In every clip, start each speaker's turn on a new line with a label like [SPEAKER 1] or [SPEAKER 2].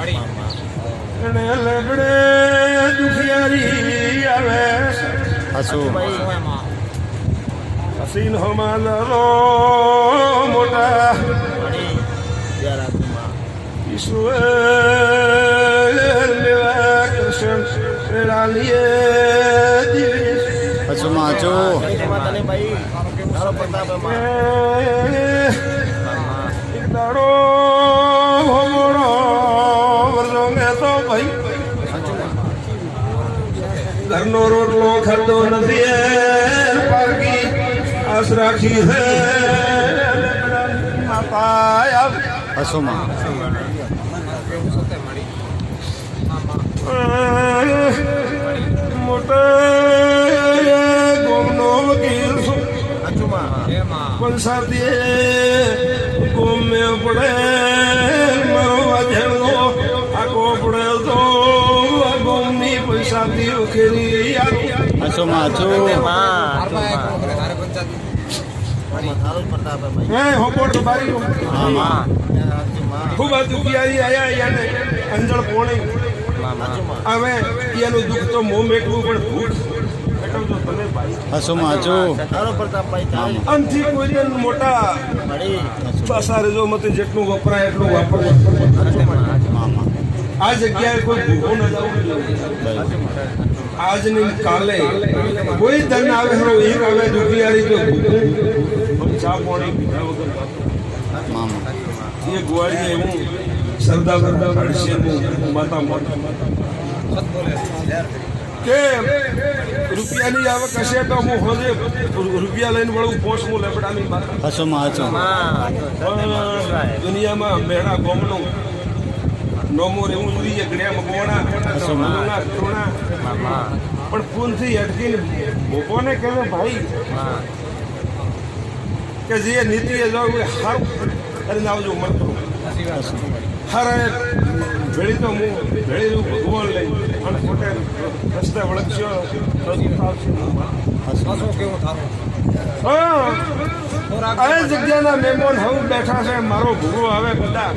[SPEAKER 1] એને લગડે દુખિયારી આવે હસીન હમાલો મોટા ઈશ્વર લેવા કૃષ્ણ લાલીએ દાડો ભમરો વરસોંગે તો ભાઈ ઘરનો રોટલો ખાતો નથી પારકી આસ રાખી હે માતા મોટા ગોમનો વકીલ પંસાતી ગોમે પડે મારો વાજણો આખો પડે તો ગોમની પૈસાથી ઉખેરી ખૂબ દુખિયારી આયા અંજળ પોણી હવે એનું દુઃખ તો મોં મેકવું પણ ભૂખ આમથી કોઈ મોટા પાસારે જો મતે જેટલું વપરાય એટલું વાપરવું આ જગ્યાએ કોઈ ભૂખો ન જવું આજની કાલે કોઈ ધન આવે હરો એક આવે દુખિયારી તો ભૂખું ચા પાણી પીધા વગર એ ગુવાડીએ એવું સરદાર માતા કે રૂપિયાની આવક હશે તો હું હોજે રૂપિયા લઈને વળું પોષવું લેબડાની દુનિયામાં મેળા ગોમનું નોમોર એવું જોઈએ ગણ્યા ગોણા પણ પૂનથી અટકીને ભોપોને કહેવે ભાઈ કે જે નીતિએ જાવ એ હારું કરીને આવજો મળતો હારા ભેળી તો હું ભેળી રૂપ ભગવાન લઈ અને ખોટે રસ્તે વળગશો આ જગ્યાના મહેમાન હવે બેઠા છે મારો ભૂગો આવે બધા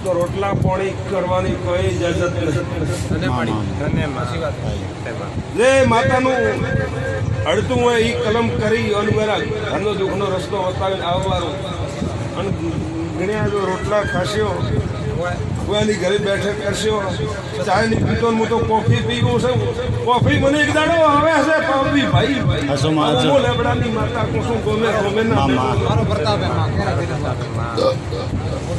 [SPEAKER 1] તો રોટલા પાણી કરવાની કોઈ ઇજાજત નથી જે માતાનું અડતું હોય એ કલમ કરી અને મારા ઘરનો દુઃખનો રસ્તો બતાવીને આવવાનો અને ગણ્યા જો રોટલા ખાશ્યો કોઈની ઘરે બેઠક કરશો ચાયની પીતો હું તો કોફી પીવું છું કોફી મને એક દાડો આવે છે કોફી ભાઈ લેબડાની માતા કુસુમ ગોમે ગોમે ના મારો પ્રતાપ